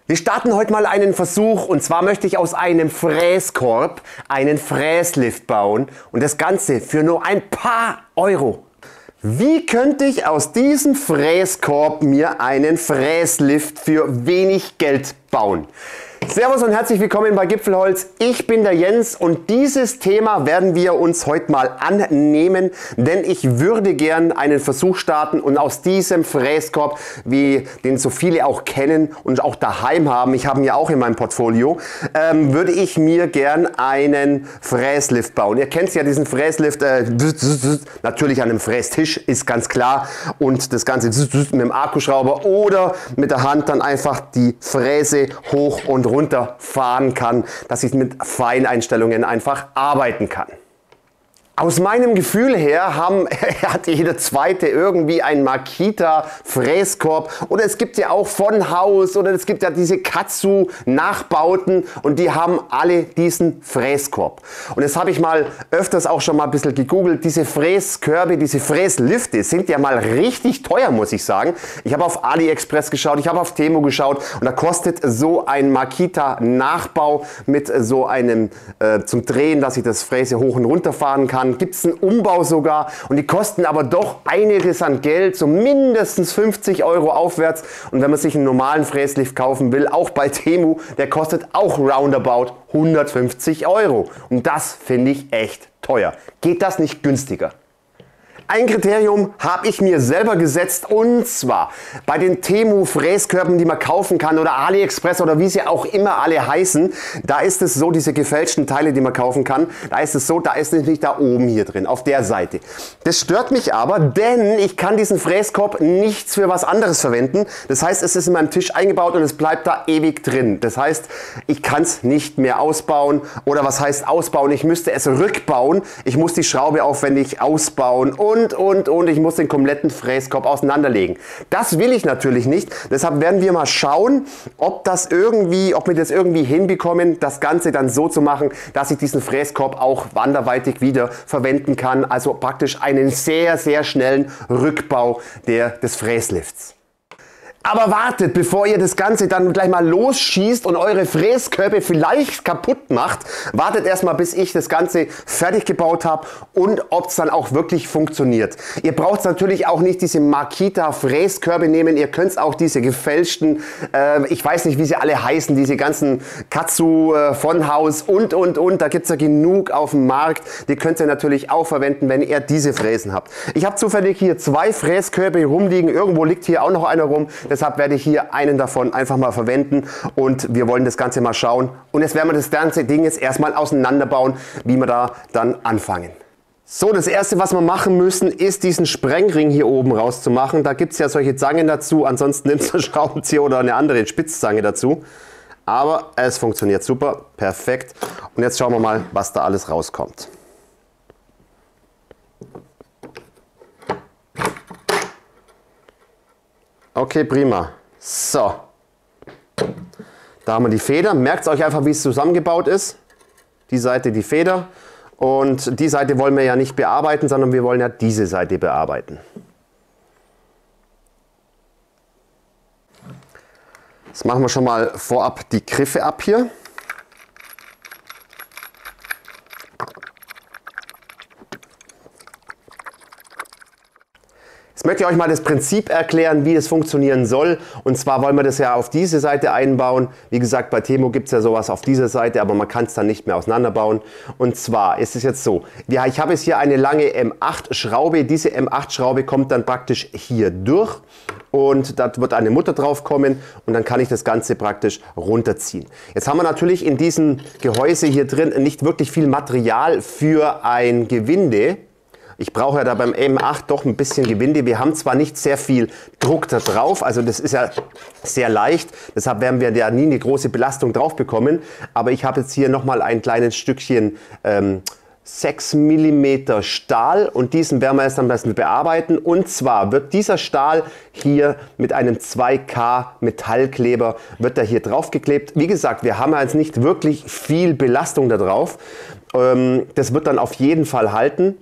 Wir starten heute mal einen Versuch, und zwar möchte ich aus einem Fräskorb einen Fräslift bauen und das Ganze für nur ein paar Euro. Wie könnte ich aus diesem Fräskorb mir einen Fräslift für wenig Geld bauen? Servus und herzlich willkommen bei Gipfelholz. Ich bin der Jens und dieses Thema werden wir uns heute mal annehmen, denn ich würde gern einen Versuch starten und aus diesem Fräskorb, wie den so viele auch kennen und auch daheim haben, ich habe ihn ja auch in meinem Portfolio, würde ich mir gern einen Fräslift bauen. Ihr kennt ja diesen Fräslift, natürlich an einem Frästisch, ist ganz klar, und das Ganze mit dem Akkuschrauber oder mit der Hand dann einfach die Fräse hoch und runter fahren kann, dass ich mit Feineinstellungen einfach arbeiten kann. Aus meinem Gefühl her hat jeder zweite irgendwie einen Makita Fräskorb, oder es gibt ja auch von Haus oder es gibt ja diese Katsu Nachbauten und die haben alle diesen Fräskorb. Und das habe ich mal öfters auch schon mal ein bisschen gegoogelt. Diese Fräskörbe, diese Fräslifte sind ja mal richtig teuer, muss ich sagen. Ich habe auf AliExpress geschaut, ich habe auf Temu geschaut und da kostet so ein Makita Nachbau mit so einem zum Drehen, dass ich das Fräse hoch und runter fahren kann. Gibt es einen Umbau sogar und die kosten aber doch einiges an Geld, so mindestens 50 Euro aufwärts. Und wenn man sich einen normalen Fräslift kaufen will, auch bei Temu, der kostet auch roundabout 150 Euro. Und das finde ich echt teuer. Geht das nicht günstiger? Ein Kriterium habe ich mir selber gesetzt, und zwar bei den Temu Fräskörben, die man kaufen kann, oder AliExpress oder wie sie auch immer alle heißen, da ist es so, diese gefälschten Teile, die man kaufen kann, da ist es so, da ist es nicht da oben hier drin, auf der Seite. Das stört mich aber, denn ich kann diesen Fräskorb nichts für was anderes verwenden. Das heißt, es ist in meinem Tisch eingebaut und es bleibt da ewig drin. Das heißt, ich kann es nicht mehr ausbauen, oder was heißt ausbauen? Ich müsste es rückbauen, ich muss die Schraube aufwendig ausbauen und ich muss den kompletten Fräskorb auseinanderlegen. Das will ich natürlich nicht. Deshalb werden wir mal schauen, ob wir das irgendwie hinbekommen, das Ganze dann so zu machen, dass ich diesen Fräskorb auch anderweitig wieder verwenden kann. Also praktisch einen sehr, sehr schnellen Rückbau des Fräslifts. Aber wartet, bevor ihr das Ganze dann gleich mal losschießt und eure Fräskörbe vielleicht kaputt macht, wartet erstmal, bis ich das Ganze fertig gebaut habe und ob es dann auch wirklich funktioniert. Ihr braucht natürlich auch nicht diese Makita Fräskörbe nehmen, ihr könnt auch diese gefälschten, ich weiß nicht, wie sie alle heißen, diese ganzen Katsu von Haus und, da gibt es ja genug auf dem Markt. Die könnt ihr natürlich auch verwenden, wenn ihr diese Fräsen habt. Ich habe zufällig hier 2 Fräskörbe rumliegen, irgendwo liegt hier auch noch einer rum. Deshalb werde ich hier einen davon einfach mal verwenden und wir wollen das Ganze mal schauen. Und jetzt werden wir das ganze Ding jetzt erstmal auseinanderbauen, wie wir da dann anfangen. So, das erste, was wir machen müssen, ist diesen Sprengring hier oben rauszumachen. Da gibt es ja solche Zangen dazu, ansonsten nimmt ihr einen Schraubenzieher oder eine andere Spitzzange dazu. Aber es funktioniert super, perfekt. Und jetzt schauen wir mal, was da alles rauskommt. Okay, prima. So, da haben wir die Feder. Merkt euch einfach, wie es zusammengebaut ist. Die Seite die Feder und die Seite wollen wir ja nicht bearbeiten, sondern wir wollen ja diese Seite bearbeiten. Jetzt machen wir schon mal vorab die Griffe ab hier. Jetzt möchte ich euch mal das Prinzip erklären, wie es funktionieren soll. Und zwar wollen wir das ja auf diese Seite einbauen. Wie gesagt, bei Temu gibt es ja sowas auf dieser Seite, aber man kann es dann nicht mehr auseinanderbauen. Und zwar ist es jetzt so, ja, ich habe jetzt hier eine lange M8-Schraube. Diese M8-Schraube kommt dann praktisch hier durch. Und da wird eine Mutter drauf kommen und dann kann ich das Ganze praktisch runterziehen. Jetzt haben wir natürlich in diesem Gehäuse hier drin nicht wirklich viel Material für ein Gewinde. Ich brauche ja da beim M8 doch ein bisschen Gewinde. Wir haben zwar nicht sehr viel Druck da drauf, also das ist ja sehr leicht, deshalb werden wir ja nie eine große Belastung drauf bekommen. Aber ich habe jetzt hier nochmal ein kleines Stückchen 6 mm Stahl und diesen werden wir jetzt am besten bearbeiten. Und zwar wird dieser Stahl hier mit einem 2K Metallkleber wird hier drauf geklebt. Wie gesagt, wir haben jetzt nicht wirklich viel Belastung da drauf. Das wird dann auf jeden Fall halten.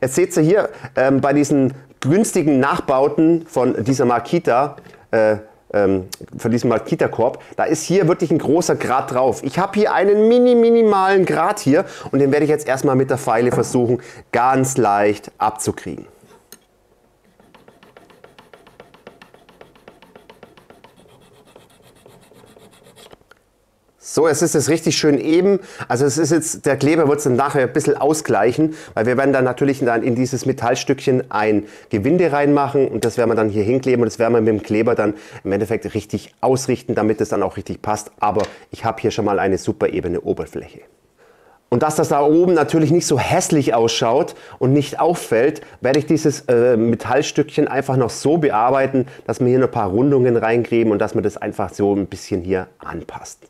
Jetzt seht ihr hier bei diesen günstigen Nachbauten von dieser Makita für diesen Makita-Korb, da ist hier wirklich ein großer Grat drauf. Ich habe hier einen minimalen Grat hier und den werde ich jetzt erstmal mit der Feile versuchen, ganz leicht abzukriegen. So, es ist jetzt richtig schön eben. Also es ist jetzt, der Kleber wird es dann nachher ein bisschen ausgleichen, weil wir werden dann natürlich dann in dieses Metallstückchen ein Gewinde reinmachen und das werden wir dann hier hinkleben und das werden wir mit dem Kleber dann im Endeffekt richtig ausrichten, damit es dann auch richtig passt. Aber ich habe hier schon mal eine super ebene Oberfläche. Und dass das da oben natürlich nicht so hässlich ausschaut und nicht auffällt, werde ich dieses Metallstückchen einfach noch so bearbeiten, dass wir hier noch ein paar Rundungen reinkriegen und dass man das einfach so ein bisschen hier anpasst.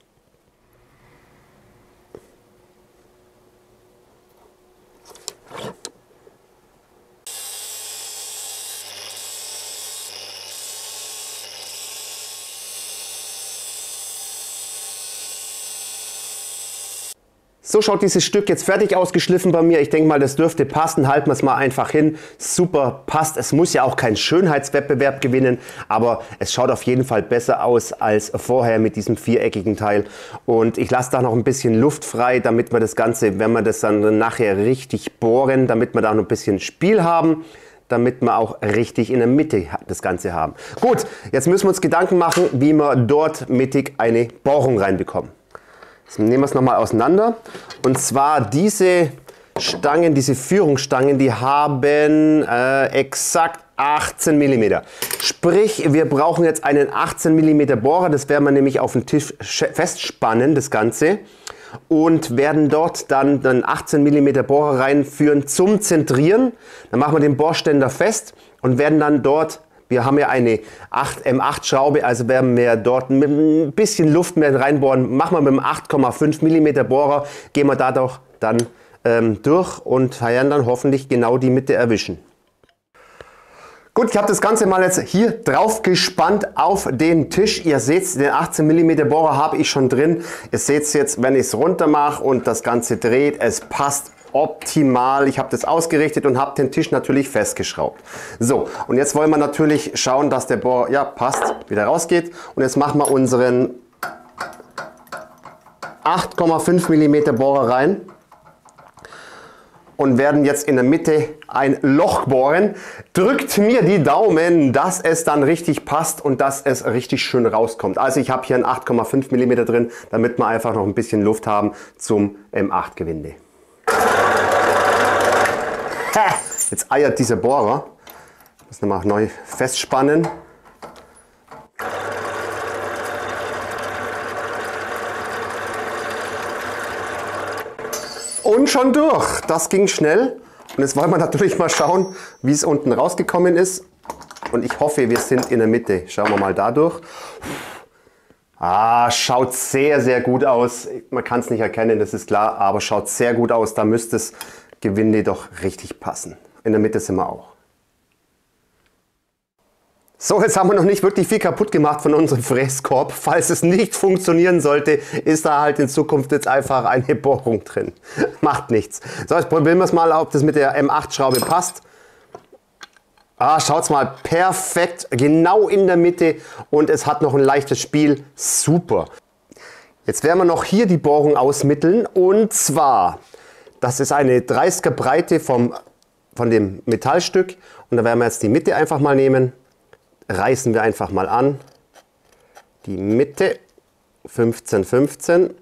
So schaut dieses Stück jetzt fertig ausgeschliffen bei mir. Ich denke mal, das dürfte passen. Halten wir es mal einfach hin. Super, passt. Es muss ja auch keinen Schönheitswettbewerb gewinnen, aber es schaut auf jeden Fall besser aus als vorher mit diesem viereckigen Teil. Und ich lasse da noch ein bisschen Luft frei, damit wir das Ganze, wenn wir das dann nachher richtig bohren, damit wir da noch ein bisschen Spiel haben, damit wir auch richtig in der Mitte das Ganze haben. Gut, jetzt müssen wir uns Gedanken machen, wie wir dort mittig eine Bohrung reinbekommen. Jetzt nehmen wir es nochmal auseinander. Und zwar diese Stangen, diese Führungsstangen, die haben exakt 18 mm. Sprich, wir brauchen jetzt einen 18 mm Bohrer. Das werden wir nämlich auf den Tisch festspannen, das Ganze. Und werden dort dann einen 18 mm Bohrer reinführen zum Zentrieren. Dann machen wir den Bohrständer fest und werden dann dort, wir haben ja eine M8 Schraube, also werden wir dort mit ein bisschen Luft mehr reinbohren. Machen wir mit einem 8,5 mm Bohrer, gehen wir da doch dann durch und werden dann hoffentlich genau die Mitte erwischen. Gut, ich habe das Ganze mal jetzt hier drauf gespannt auf den Tisch. Ihr seht, den 18 mm Bohrer habe ich schon drin. Ihr seht es jetzt, wenn ich es runter mache und das Ganze dreht, es passt optimal. Ich habe das ausgerichtet und habe den Tisch natürlich festgeschraubt. So, und jetzt wollen wir natürlich schauen, dass der Bohrer, ja, passt, wieder rausgeht. Und jetzt machen wir unseren 8,5 mm Bohrer rein und werden jetzt in der Mitte ein Loch bohren. Drückt mir die Daumen, dass es dann richtig passt und dass es richtig schön rauskommt. Also ich habe hier ein 8,5 mm drin, damit wir einfach noch ein bisschen Luft haben zum M8 Gewinde. Jetzt eiert dieser Bohrer. Das nochmal neu festspannen. Und schon durch. Das ging schnell. Und jetzt wollen wir natürlich mal schauen, wie es unten rausgekommen ist. Und ich hoffe, wir sind in der Mitte. Schauen wir mal da durch. Ah, schaut sehr, sehr gut aus. Man kann es nicht erkennen, das ist klar, aber schaut sehr gut aus. Da müsste das Gewinde doch richtig passen. In der Mitte sind wir auch. So, jetzt haben wir noch nicht wirklich viel kaputt gemacht von unserem Fräskorb. Falls es nicht funktionieren sollte, ist da halt in Zukunft jetzt einfach eine Bohrung drin. Macht nichts. So, jetzt probieren wir es mal, ob das mit der M8 Schraube passt. Ah, schaut's mal, perfekt, genau in der Mitte und es hat noch ein leichtes Spiel. Super. Jetzt werden wir noch hier die Bohrung ausmitteln und zwar, das ist eine 30er Breite von dem Metallstück und da werden wir jetzt die Mitte einfach mal nehmen. Reißen wir einfach mal an. Die Mitte 15, 15.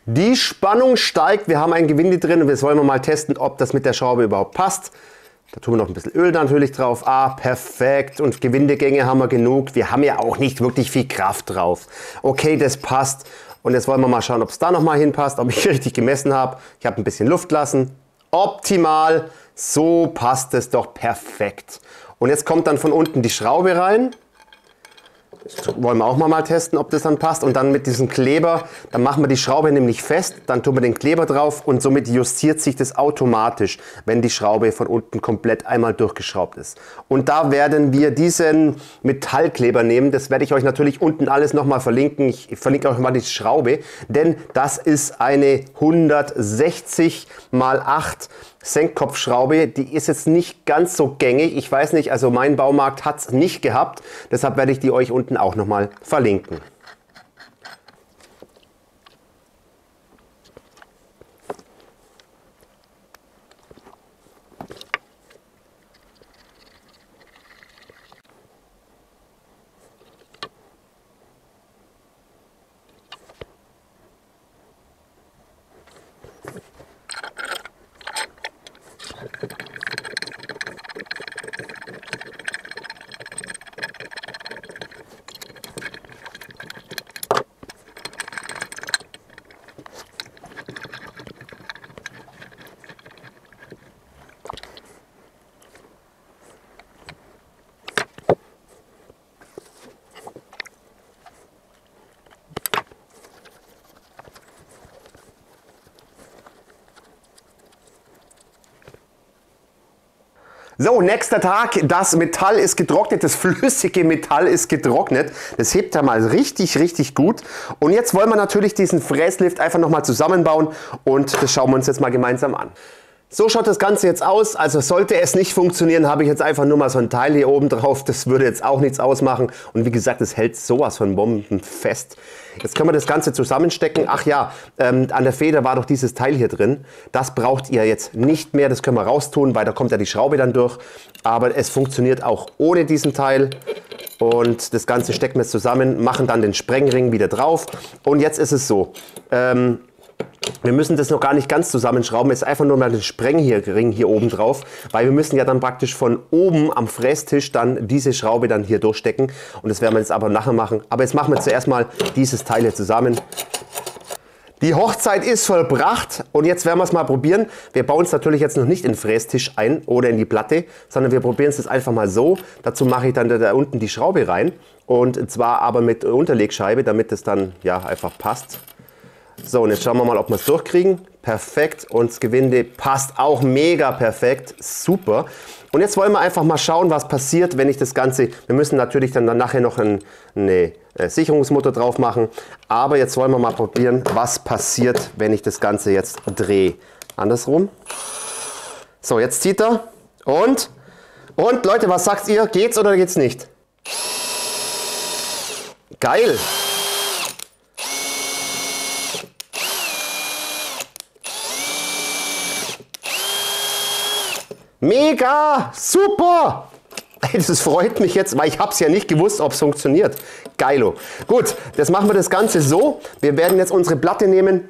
Die Spannung steigt, wir haben ein Gewinde drin und jetzt wollen wir mal testen, ob das mit der Schraube überhaupt passt. Da tun wir noch ein bisschen Öl natürlich drauf. Ah, perfekt. Und Gewindegänge haben wir genug. Wir haben ja auch nicht wirklich viel Kraft drauf. Okay, das passt. Und jetzt wollen wir mal schauen, ob es da nochmal hinpasst, ob ich richtig gemessen habe. Ich habe ein bisschen Luft lassen. optimal. So passt es doch perfekt. Und jetzt kommt dann von unten die Schraube rein. Das wollen wir auch mal testen, ob das dann passt. Und dann mit diesem Kleber, dann machen wir die Schraube nämlich fest, dann tun wir den Kleber drauf und somit justiert sich das automatisch, wenn die Schraube von unten komplett einmal durchgeschraubt ist. Und da werden wir diesen Metallkleber nehmen. Das werde ich euch natürlich unten alles nochmal verlinken. Ich verlinke euch mal die Schraube, denn das ist eine 160 x 8 Senkkopfschraube, die ist jetzt nicht ganz so gängig. Ich weiß nicht, also mein Baumarkt hat es nicht gehabt. Deshalb werde ich die euch unten auch nochmal verlinken. So, nächster Tag, das Metall ist getrocknet, das flüssige Metall ist getrocknet. Das hebt ja mal richtig, richtig gut. Und jetzt wollen wir natürlich diesen Fräslift einfach nochmal zusammenbauen und das schauen wir uns jetzt mal gemeinsam an. So schaut das Ganze jetzt aus. Also sollte es nicht funktionieren, habe ich jetzt einfach nur mal so ein Teil hier oben drauf. Das würde jetzt auch nichts ausmachen. Und wie gesagt, es hält sowas von bombenfest. Jetzt können wir das Ganze zusammenstecken. Ach ja, an der Feder war doch dieses Teil hier drin. Das braucht ihr jetzt nicht mehr. Das können wir raustun, weil da kommt ja die Schraube dann durch. Aber es funktioniert auch ohne diesen Teil. Und das Ganze stecken wir jetzt zusammen, machen dann den Sprengring wieder drauf. Und jetzt ist es so. Wir müssen das noch gar nicht ganz zusammenschrauben, jetzt einfach nur mal den Sprengring hier oben drauf, weil wir müssen ja dann praktisch von oben am Frästisch dann diese Schraube dann hier durchstecken und das werden wir jetzt aber nachher machen. Aber jetzt machen wir zuerst mal dieses Teil hier zusammen. Die Hochzeit ist vollbracht und jetzt werden wir es mal probieren. Wir bauen es natürlich jetzt noch nicht in den Frästisch ein oder in die Platte, sondern wir probieren es jetzt einfach mal so. Dazu mache ich dann da unten die Schraube rein und zwar aber mit Unterlegscheibe, damit es dann ja einfach passt. So, und jetzt schauen wir mal, ob wir es durchkriegen. Perfekt. Und das Gewinde passt auch mega perfekt. Super. Und jetzt wollen wir einfach mal schauen, was passiert, wenn ich das Ganze... Wir müssen natürlich dann nachher noch eine Sicherungsmutter drauf machen. Aber jetzt wollen wir mal probieren, was passiert, wenn ich das Ganze jetzt drehe. Andersrum. So, jetzt zieht er. Und Leute, was sagt ihr? Geht's oder geht's nicht? Geil. Mega! Super! Das freut mich jetzt, weil ich habe es ja nicht gewusst, ob es funktioniert. Geilo. Gut, jetzt machen wir das Ganze so. Wir werden jetzt unsere Platte nehmen.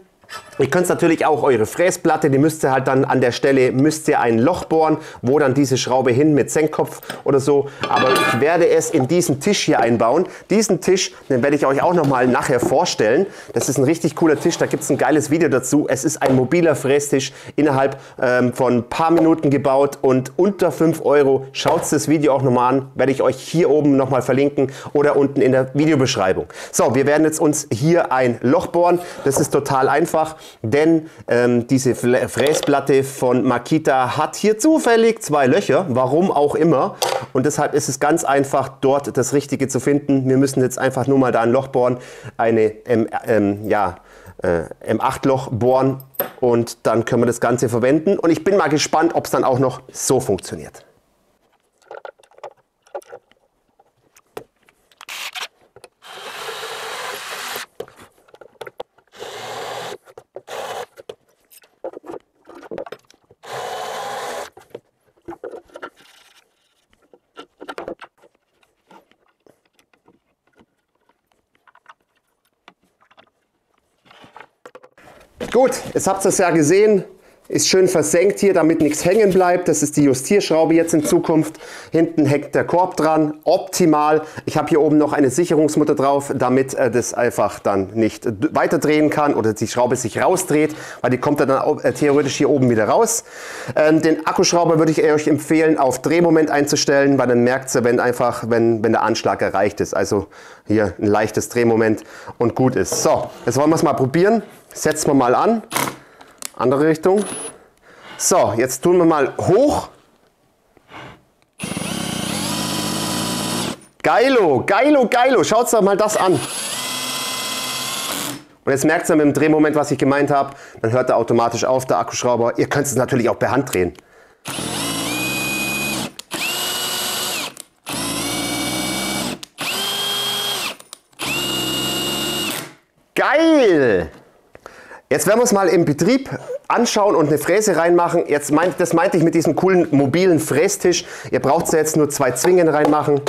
Ihr könnt natürlich auch eure Fräsplatte, die müsst ihr halt dann an der Stelle, müsst ihr ein Loch bohren, wo dann diese Schraube hin mit Senkkopf oder so. Aber ich werde es in diesen Tisch hier einbauen. Diesen Tisch, den werde ich euch auch nochmal nachher vorstellen. Das ist ein richtig cooler Tisch, da gibt es ein geiles Video dazu. Es ist ein mobiler Frästisch, innerhalb von ein paar Minuten gebaut und unter 5 Euro. Schaut das Video auch nochmal an, werde ich euch hier oben nochmal verlinken oder unten in der Videobeschreibung. So, wir werden jetzt uns hier ein Loch bohren. Das ist total einfach. Denn diese Fräsplatte von Makita hat hier zufällig 2 Löcher, warum auch immer. Und deshalb ist es ganz einfach, dort das Richtige zu finden. Wir müssen jetzt einfach nur mal da ein Loch bohren, eine M8-Loch bohren und dann können wir das Ganze verwenden. Und ich bin mal gespannt, ob es dann auch noch so funktioniert. Gut, jetzt habt ihr es ja gesehen, Ist schön versenkt hier, damit nichts hängen bleibt. Das ist die Justierschraube jetzt in Zukunft. Hinten hängt der Korb dran. Optimal. Ich habe hier oben noch eine Sicherungsmutter drauf, damit das einfach dann nicht weiter drehen kann oder die Schraube sich rausdreht, weil die kommt dann theoretisch hier oben wieder raus. Den Akkuschrauber würde ich euch empfehlen, auf Drehmoment einzustellen, weil dann merkt ihr, wenn der Anschlag erreicht ist. Also hier ein leichtes Drehmoment und gut ist. So, jetzt wollen wir es mal probieren. Setzen wir mal an. Andere Richtung. So, jetzt tun wir mal hoch. Geilo, geilo, geilo. Schaut euch mal das an. Und jetzt merkt ihr mit dem Drehmoment, was ich gemeint habe. Dann hört er automatisch auf, der Akkuschrauber. Ihr könnt es natürlich auch per Hand drehen. Geil! Jetzt werden wir es mal im Betrieb anschauen und eine Fräse reinmachen. Das meinte ich mit diesem coolen mobilen Frästisch. Ihr braucht ja jetzt nur 2 Zwingen reinmachen.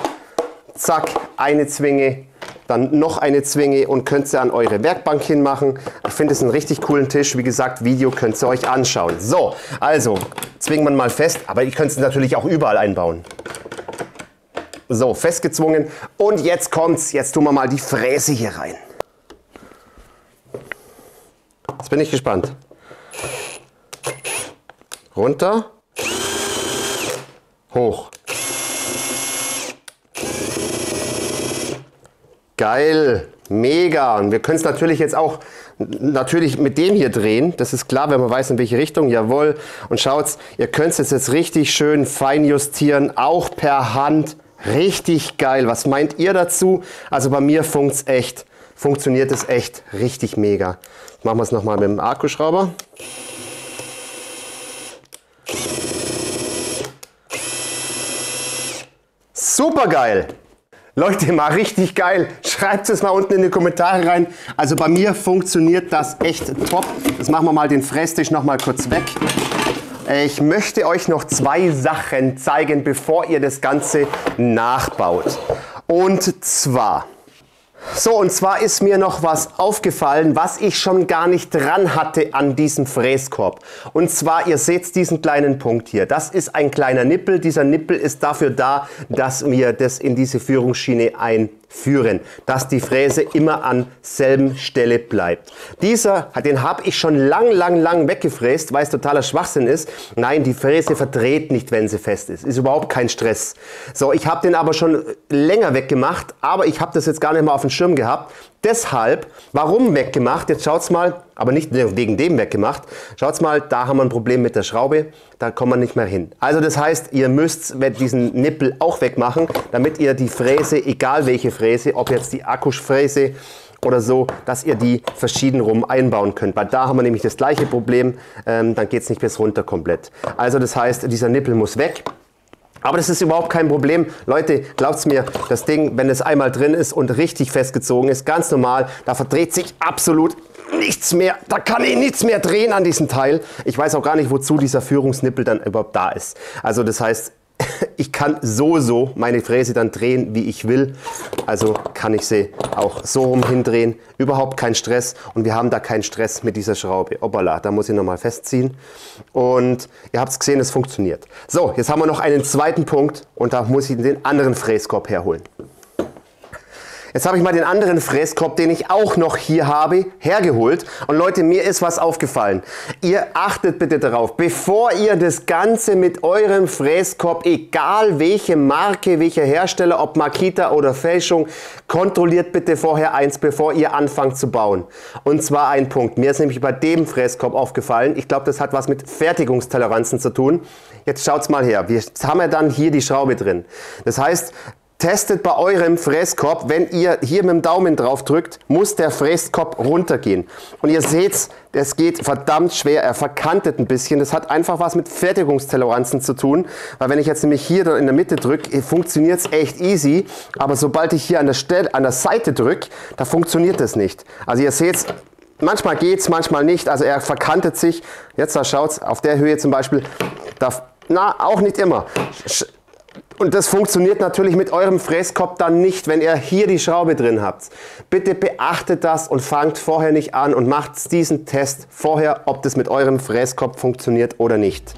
Zack, eine Zwinge, dann noch eine Zwinge und könnt sie an eure Werkbank hinmachen. Ich finde es einen richtig coolen Tisch. Wie gesagt, Video könnt ihr euch anschauen. So, also zwingen wir mal fest, aber ihr könnt es natürlich auch überall einbauen. So, festgezwungen. Und jetzt kommt's. Jetzt tun wir mal die Fräse hier rein. Jetzt bin ich gespannt. Runter. Hoch. Geil. Mega. Und wir können es natürlich jetzt auch mit dem hier drehen. Das ist klar, wenn man weiß, in welche Richtung. Jawohl. Und schaut, ihr könnt es jetzt richtig schön fein justieren. Auch per Hand. Richtig geil. Was meint ihr dazu? Also bei mir funktioniert es echt richtig mega. Machen wir es nochmal mit dem Akkuschrauber. Super geil! Leute, mal richtig geil. Schreibt es mal unten in die Kommentare rein. Also bei mir funktioniert das echt top. Jetzt machen wir mal den Frästisch noch mal kurz weg. Ich möchte euch noch 2 Sachen zeigen, bevor ihr das Ganze nachbaut. Und zwar ist mir noch was aufgefallen, was ich schon gar nicht dran hatte an diesem Fräskorb. Und zwar, ihr seht diesen kleinen Punkt hier. Das ist ein kleiner Nippel. Dieser Nippel ist dafür da, dass wir das in diese Führungsschiene einführen, dass die Fräse immer an selben Stelle bleibt. Den habe ich schon lang weggefräst, weil es totaler Schwachsinn ist. Nein, die Fräse verdreht nicht, wenn sie fest ist. Ist überhaupt kein Stress. So, ich habe den aber schon länger weggemacht, aber ich habe das jetzt gar nicht mal auf dem Schirm gehabt. Deshalb, warum weggemacht? Jetzt schaut's mal, aber nicht wegen dem weggemacht. Schaut's mal, da haben wir ein Problem mit der Schraube. Da kommen wir nicht mehr hin. Also das heißt, ihr müsst diesen Nippel auch wegmachen, damit ihr die Fräse, egal welche Fräse, ob jetzt die Akkuschfräse oder so, dass ihr die verschieden rum einbauen könnt. Weil da haben wir nämlich das gleiche Problem, dann geht es nicht bis runter komplett. Also das heißt, dieser Nippel muss weg. Aber das ist überhaupt kein Problem. Leute, glaubt's mir, das Ding, wenn es einmal drin ist und richtig festgezogen ist, ganz normal, da verdreht sich absolut nichts mehr. Da kann ich nichts mehr drehen an diesem Teil. Ich weiß auch gar nicht, wozu dieser Führungsnippel dann überhaupt da ist. Also das heißt, ich kann so meine Fräse dann drehen, wie ich will. Also kann ich sie auch so rum hindrehen. Überhaupt kein Stress. Und wir haben da keinen Stress mit dieser Schraube. Hoppala, da muss ich nochmal festziehen. Und ihr habt es gesehen, es funktioniert. So, jetzt haben wir noch einen zweiten Punkt. Und da muss ich den anderen Fräskorb herholen. Jetzt habe ich mal den anderen Fräskorb, den ich auch noch hier habe, hergeholt. Und Leute, mir ist was aufgefallen. Ihr achtet bitte darauf, bevor ihr das Ganze mit eurem Fräskorb, egal welche Marke, welcher Hersteller, ob Makita oder Fälschung, kontrolliert bitte vorher eins, bevor ihr anfangt zu bauen. Und zwar ein Punkt. Mir ist nämlich bei dem Fräskorb aufgefallen. Ich glaube, das hat was mit Fertigungstoleranzen zu tun. Jetzt schaut's mal her. Jetzt haben wir dann hier die Schraube drin. Das heißt, testet bei eurem Fräskorb, wenn ihr hier mit dem Daumen drauf drückt, muss der Fräskorb runtergehen. Und ihr seht, es geht verdammt schwer, er verkantet ein bisschen. Das hat einfach was mit Fertigungstoleranzen zu tun, weil wenn ich jetzt nämlich hier in der Mitte drücke, funktioniert es echt easy, aber sobald ich hier an der Seite drücke, da funktioniert das nicht. Also ihr seht, manchmal geht es, manchmal nicht, also er verkantet sich. Jetzt da schaut's, auf der Höhe zum Beispiel, auch nicht immer. Und das funktioniert natürlich mit eurem Fräskorb dann nicht, wenn ihr hier die Schraube drin habt. Bitte beachtet das und fangt vorher nicht an und macht diesen Test vorher, ob das mit eurem Fräskorb funktioniert oder nicht.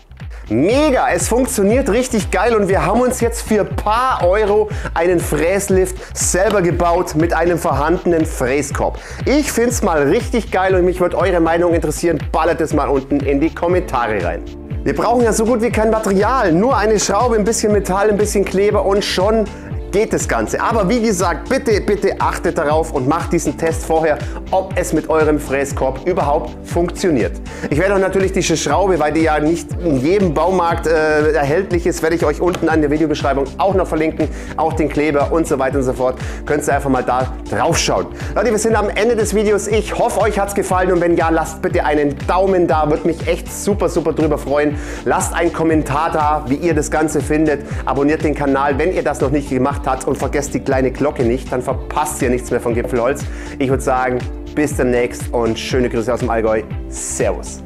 Mega, es funktioniert richtig geil und wir haben uns jetzt für ein paar Euro einen Fräslift selber gebaut mit einem vorhandenen Fräskorb. Ich finde es mal richtig geil und mich würde eure Meinung interessieren. Ballert es mal unten in die Kommentare rein. Wir brauchen ja so gut wie kein Material, nur eine Schraube, ein bisschen Metall, ein bisschen Kleber und schon geht das Ganze. Aber wie gesagt, bitte, bitte achtet darauf und macht diesen Test vorher, ob es mit eurem Fräskorb überhaupt funktioniert. Ich werde euch natürlich diese Schraube, weil die ja nicht in jedem Baumarkt erhältlich ist, werde ich euch unten an der Videobeschreibung auch noch verlinken, auch den Kleber und so weiter und so fort. Könnt ihr einfach mal da drauf schauen. Leute, wir sind am Ende des Videos. Ich hoffe, euch hat es gefallen und wenn ja, lasst bitte einen Daumen da, würde mich echt super, super drüber freuen. Lasst einen Kommentar da, wie ihr das Ganze findet. Abonniert den Kanal, wenn ihr das noch nicht gemacht habt und vergesst die kleine Glocke nicht, dann verpasst ihr nichts mehr von Gipfelholz. Ich würde sagen, bis demnächst und schöne Grüße aus dem Allgäu. Servus.